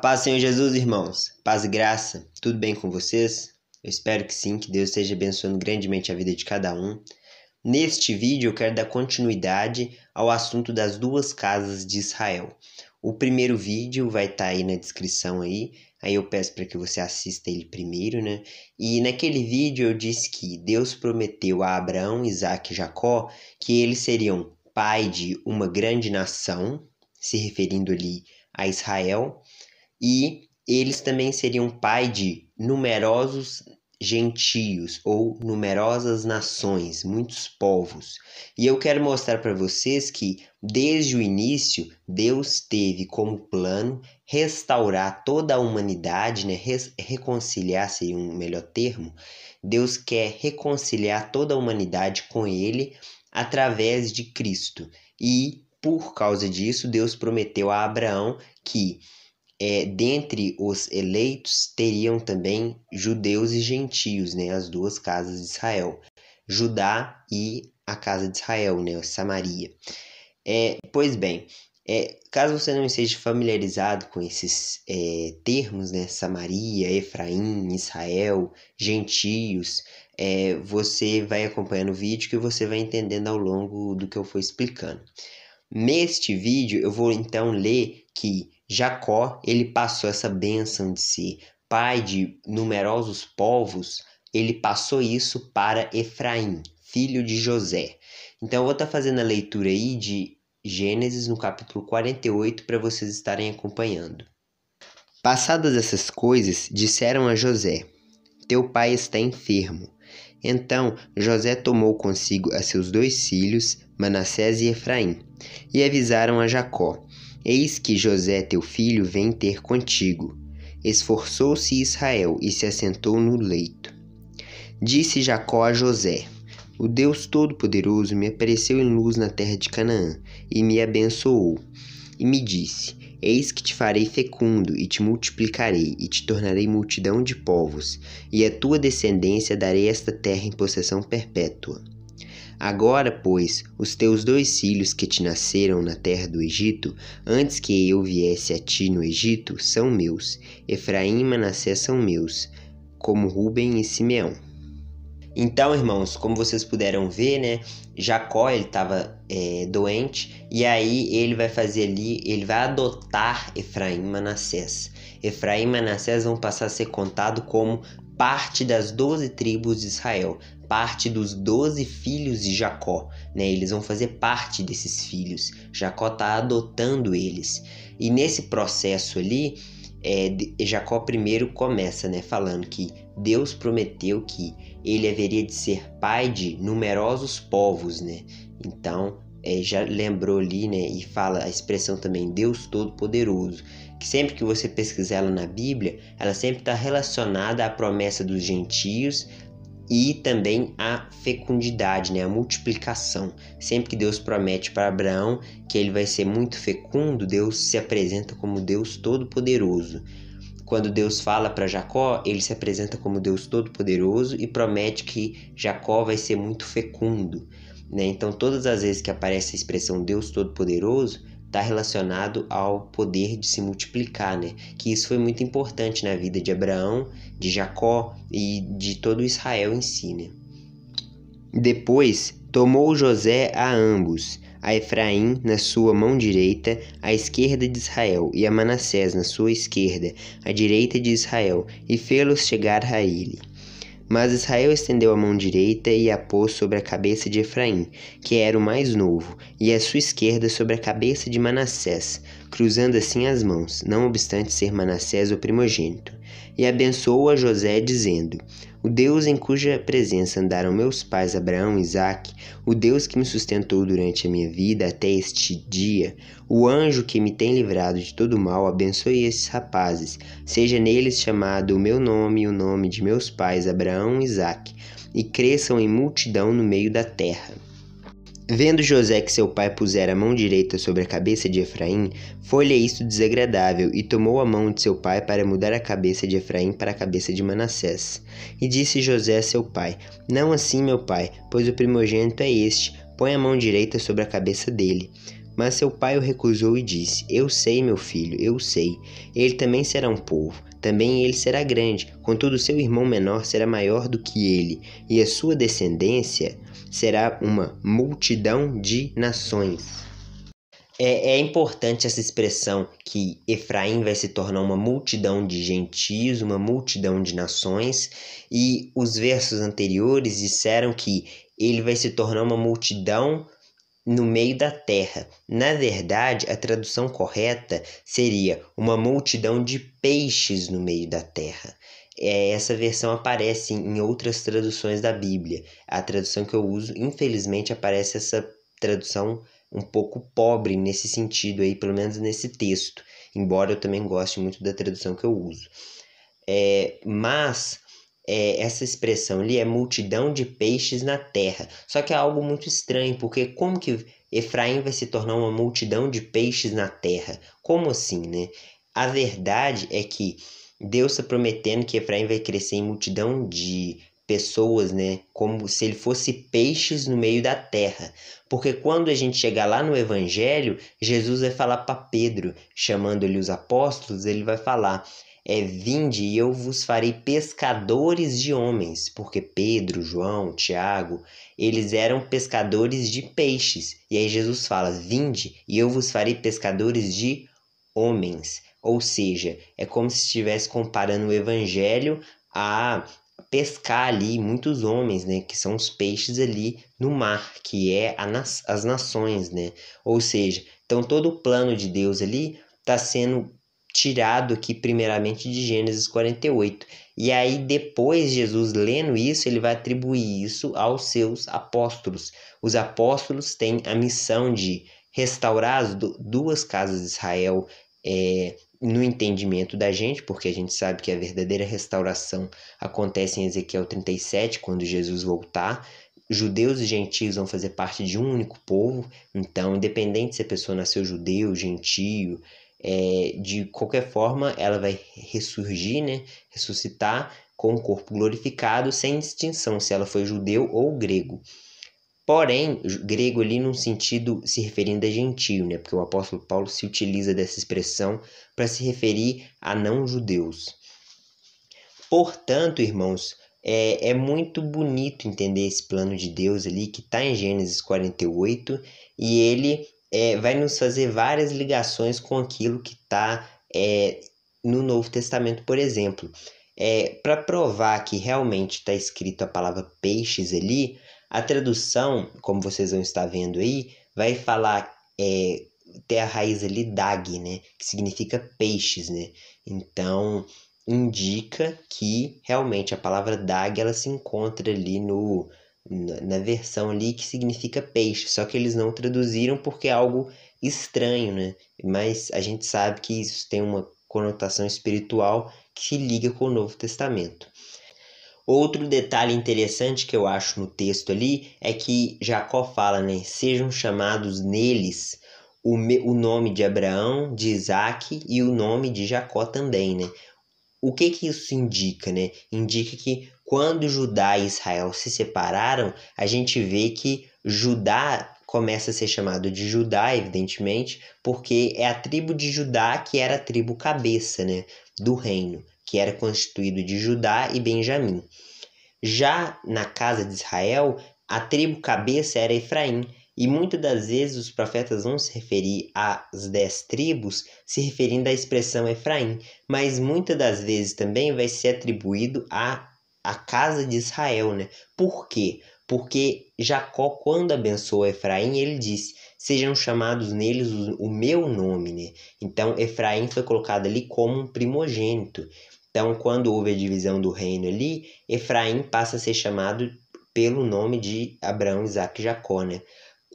paz, Senhor Jesus, irmãos. Paz e graça. Tudo bem com vocês? Eu espero que sim, que Deus esteja abençoando grandemente a vida de cada um. Neste vídeo eu quero dar continuidade ao assunto das duas casas de Israel. O primeiro vídeo vai estar aí na descrição aí eu peço para que você assista ele primeiro, né? E naquele vídeo eu disse que Deus prometeu a Abraão, Isaque e Jacó que eles seriam pai de uma grande nação, se referindo ali a Israel, e eles também seriam pai de numerosos gentios ou numerosas nações, muitos povos. E eu quero mostrar para vocês que desde o início Deus teve como plano restaurar toda a humanidade, né? Reconciliar seria um melhor termo. Deus quer reconciliar toda a humanidade com Ele através de Cristo. E por causa disso, Deus prometeu a Abraão que dentre os eleitos teriam também judeus e gentios, né, as duas casas de Israel, Judá e a casa de Israel, né, Samaria. Pois bem, caso você não esteja familiarizado com esses termos, né, Samaria, Efraim, Israel, gentios, você vai acompanhando o vídeo que você vai entendendo ao longo do que eu for explicando. Neste vídeo eu vou então ler que Jacó, ele passou essa bênção de ser pai de numerosos povos, ele passou isso para Efraim, filho de José. Então eu vou estar fazendo a leitura aí de Gênesis no capítulo 48 para vocês estarem acompanhando. Passadas essas coisas, disseram a José: teu pai está enfermo. Então José tomou consigo a seus 2 filhos, Manassés e Efraim, e avisaram a Jacó: eis que José teu filho vem ter contigo. Esforçou-se Israel e se assentou no leito. Disse Jacó a José: o Deus Todo-Poderoso me apareceu em luz na terra de Canaã e me abençoou. E me disse: eis que te farei fecundo e te multiplicarei e te tornarei multidão de povos, e à tua descendência darei esta terra em possessão perpétua. Agora, pois, os teus 2 filhos que te nasceram na terra do Egito, antes que eu viesse a ti no Egito, são meus. Efraim e Manassés são meus, como Ruben e Simeão. Então, irmãos, como vocês puderam ver, né, Jacó, ele estava doente, e aí ele vai fazer ali, ele vai adotar Efraim e Manassés. Efraim e Manassés vão passar a ser contado como parte das 12 tribos de Israel, parte dos 12 filhos de Jacó, né? Eles vão fazer parte desses filhos. Jacó está adotando eles. E nesse processo ali, Jacó primeiro começa, né, falando que Deus prometeu que ele haveria de ser pai de numerosos povos, né? Então, já lembrou ali, né, e fala a expressão também Deus Todo-Poderoso, que sempre que você pesquisar ela na Bíblia, ela sempre está relacionada à promessa dos gentios e também à fecundidade, né, a multiplicação. Sempre que Deus promete para Abraão que ele vai ser muito fecundo, Deus se apresenta como Deus Todo-Poderoso. Quando Deus fala para Jacó, ele se apresenta como Deus Todo-Poderoso e promete que Jacó vai ser muito fecundo, né? Então, todas as vezes que aparece a expressão Deus Todo-Poderoso, está relacionado ao poder de se multiplicar, né? Que isso foi muito importante na vida de Abraão, de Jacó e de todo Israel em si, né? Depois, tomou José a ambos, a Efraim na sua mão direita, à esquerda de Israel, e a Manassés na sua esquerda, à direita de Israel, e fê-los chegar a ele. Mas Israel estendeu a mão direita e a pôs sobre a cabeça de Efraim, que era o mais novo, e a sua esquerda sobre a cabeça de Manassés, cruzando assim as mãos, não obstante ser Manassés o primogênito. E abençoou a José, dizendo: o Deus em cuja presença andaram meus pais Abraão e Isaque, o Deus que me sustentou durante a minha vida até este dia, o anjo que me tem livrado de todo mal, abençoe esses rapazes, seja neles chamado o meu nome e o nome de meus pais Abraão e Isaque, e cresçam em multidão no meio da terra. Vendo José que seu pai pusera a mão direita sobre a cabeça de Efraim, foi-lhe isto desagradável, e tomou a mão de seu pai para mudar a cabeça de Efraim para a cabeça de Manassés. E disse José a seu pai: não assim, meu pai, pois o primogênito é este, põe a mão direita sobre a cabeça dele. Mas seu pai o recusou e disse: Eu sei, meu filho, eu sei. Ele também será um povo, também ele será grande. Contudo, seu irmão menor será maior do que ele, e a sua descendência será uma multidão de nações. É importante essa expressão que Efraim vai se tornar uma multidão de gentios, uma multidão de nações, e os versos anteriores disseram que ele vai se tornar uma multidão no meio da terra. Na verdade, a tradução correta seria uma multidão de peixes no meio da terra. Essa versão aparece em outras traduções da Bíblia. A tradução que eu uso, infelizmente, aparece essa tradução um pouco pobre nesse sentido aí, pelo menos nesse texto, embora eu também goste muito da tradução que eu uso. Mas essa expressão ali é multidão de peixes na terra. Só que é algo muito estranho, porque como que Efraim vai se tornar uma multidão de peixes na terra? Como assim, né? A verdade é que Deus está prometendo que Efraim vai crescer em multidão de pessoas, né? Como se ele fosse peixes no meio da terra. Porque quando a gente chegar lá no Evangelho, Jesus vai falar para Pedro, chamando-lhe os apóstolos, ele vai falar: vinde e eu vos farei pescadores de homens, porque Pedro, João, Tiago, eles eram pescadores de peixes. E aí Jesus fala: vinde e eu vos farei pescadores de homens. Ou seja, é como se estivesse comparando o evangelho a pescar ali muitos homens, né, que são os peixes ali no mar, que é as nações, né? Ou seja, então todo o plano de Deus ali está sendo tirado aqui primeiramente de Gênesis 48. E aí depois Jesus lendo isso, ele vai atribuir isso aos seus apóstolos. Os apóstolos têm a missão de restaurar as duas casas de Israel no entendimento da gente, porque a gente sabe que a verdadeira restauração acontece em Ezequiel 37, quando Jesus voltar. Judeus e gentios vão fazer parte de um único povo, então independente se a pessoa nasceu judeu, gentio, de qualquer forma ela vai ressurgir, né? Ressuscitar com o corpo glorificado, sem distinção se ela foi judeu ou grego. Porém, grego ali num sentido se referindo a gentio, né? Porque o apóstolo Paulo se utiliza dessa expressão para se referir a não-judeus. Portanto, irmãos, é muito bonito entender esse plano de Deus ali que está em Gênesis 48 e ele vai nos fazer várias ligações com aquilo que está no Novo Testamento, por exemplo. Para provar que realmente está escrito a palavra peixes ali, a tradução, como vocês vão estar vendo aí, vai falar, ter a raiz ali dag, né? Que significa peixes, né? Então, indica que realmente a palavra dag, ela se encontra ali na versão ali que significa peixe. Só que eles não traduziram porque é algo estranho, né? Mas a gente sabe que isso tem uma conotação espiritual que se liga com o Novo Testamento. Outro detalhe interessante que eu acho no texto ali é que Jacó fala, né? Sejam chamados neles o nome de Abraão, de Isaac e o nome de Jacó também, né? O que isso indica, né? Indica que quando Judá e Israel se separaram, a gente vê que Judá começa a ser chamado de Judá, evidentemente, porque é a tribo de Judá que era a tribo cabeça, né? Do reino, que era constituído de Judá e Benjamim. Já na casa de Israel, a tribo cabeça era Efraim, e muitas das vezes os profetas vão se referir às 10 tribos, se referindo à expressão Efraim, mas muitas das vezes também vai ser atribuído à casa de Israel, né? Por quê? Porque Jacó, quando abençoou Efraim, ele disse: sejam chamados neles o meu nome, né? Então Efraim foi colocado ali como um primogênito. Então, quando houve a divisão do reino ali, Efraim passa a ser chamado pelo nome de Abraão, Isaac e Jacó, né?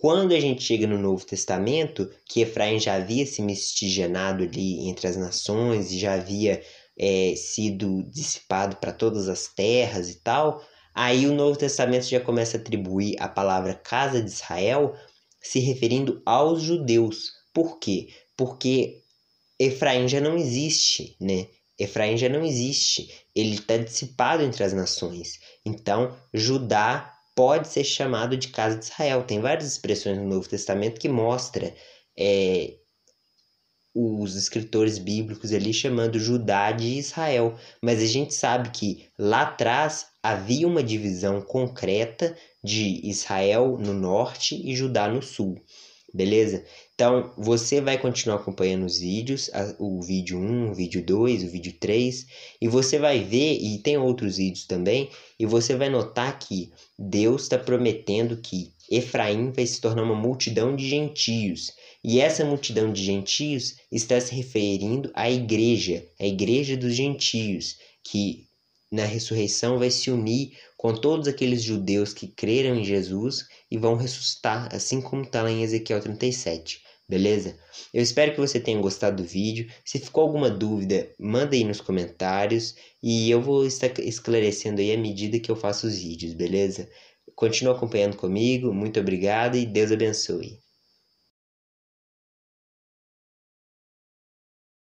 Quando a gente chega no Novo Testamento, que Efraim já havia se miscigenado ali entre as nações e já havia sido dissipado para todas as terras e tal, aí o Novo Testamento já começa a atribuir a palavra casa de Israel se referindo aos judeus. Por quê? Porque Efraim já não existe, né? Efraim já não existe, ele está dissipado entre as nações. Então, Judá pode ser chamado de casa de Israel. Tem várias expressões no Novo Testamento que mostram os escritores bíblicos ali chamando Judá de Israel, mas a gente sabe que lá atrás havia uma divisão concreta de Israel no norte e Judá no sul, beleza? Então você vai continuar acompanhando os vídeos, o vídeo 1, o vídeo 2, o vídeo 3, e você vai ver, e tem outros vídeos também, e você vai notar que Deus está prometendo que Efraim vai se tornar uma multidão de gentios. E essa multidão de gentios está se referindo à igreja dos gentios, que na ressurreição vai se unir com todos aqueles judeus que creram em Jesus e vão ressuscitar, assim como está lá em Ezequiel 37. Beleza? Eu espero que você tenha gostado do vídeo. Se ficou alguma dúvida, manda aí nos comentários e eu vou estar esclarecendo aí à medida que eu faço os vídeos, beleza? Continua acompanhando comigo, muito obrigado e Deus abençoe.